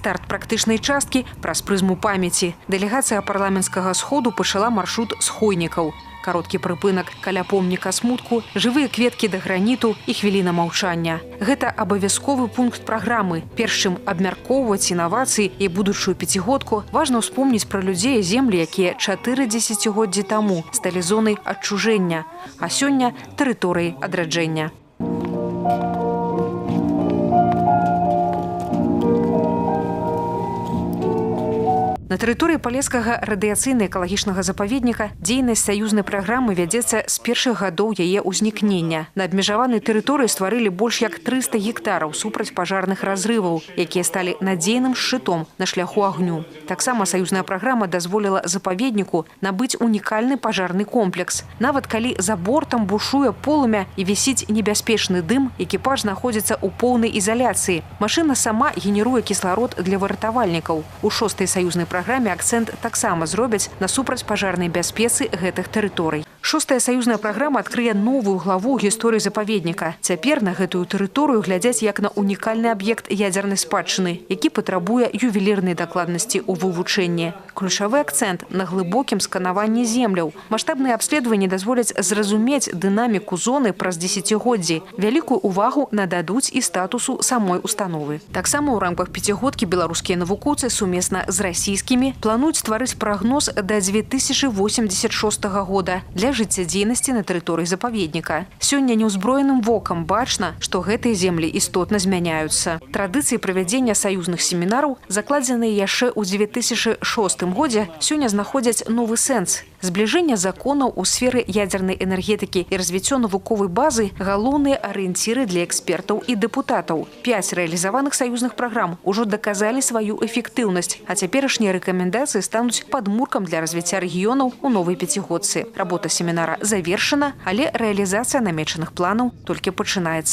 Старт практычнай часткі праз прызму памяці. Дэлегацыя парламенцкага сходу пачала маршрут з хойнікаў. Кароткі прыпынак каля помніка смутку, жывыя кветкі да граніту і хвіліна маўчання. Гэта абавязковы пункт праграмы. Перш чым абмяркоўваць інавацыі і будучую пяцігодку, важна ўспомніць пра людзей і землі, якія 4 дзесяцігоддзі таму сталі зонай адчужэння, а сёння тэрыторыяй адраджэння. На тэрыторыі палескага радыяцыйна-экалагічнага запаведніка дзейнасць саюзнай праграмы вядзецца з першых гадоў яе ўзнікнення. На абмежаванай тэрыторыі стварылі больш як 300 гектараў супраць пажарных разрываў, якія сталі надзейным шчытом на шляху агню. Таксама саюзная праграма дазволіла запаведніку набыць унікальны пажарны комплекс. Нават калі за бортам бушуе полымя і вісіць небяспечны дым, экіпаж знаходзіцца ў поўнай ізаляцыі. Машына сама генеруе кісларод для выратавальнікаў. У 6-й саюзнай праграме акцэнт таксама зробяць на супрацьпажарнай бяспецы гэтых тэрыторый. 6-я саюзная праграма адкрые новую главу ў гісторыі запаведніка. Цяпер на гэтую тэрыторыю глядзяць як на унікальны аб'ект ядзернай спадчыны, які патрабуе ювелірнай дакладнасці ў вывучэнні. Ключавы акцэнт на глыбокім сканаванні земляў. Маштабныя абследаванні дазволяць зразумець дынаміку зоны праз дзесяцігоддзі. Вялікую увагу нададуць і статусу самой установы. Таксама ў рамках пяцігодкі беларускія навукоўцы сумесна з расійскімі плануюць стварыць прагноз да 2086 года для жыццядзейнасці на тэрыторыі запаведніка. Сёння неўзброеным вокам бачна, што гэтыя землі істотна змяняюцца. Традыцыі правядзення саюзных семінараў, закладзеныя яшчэ ў 2006 годзе, сёння знаходзяць новы сэнс. Збліжэнне законаў у сферы ядзернай энергетыкі і развіццё навуковай базы – галоўныя арыенціры для экспертаў і дэпутатаў. 5 рэалізаваных саюзных праграм ужо даказалі сваю эфектыўнасць, а цяперашнія рэкамендацыі стануць падмуркам для развіцця рэгіёнаў у новай пяцігодцы. Работа семінара завершана, але рэалізацыя намечаных планаў толькі пачынаецца.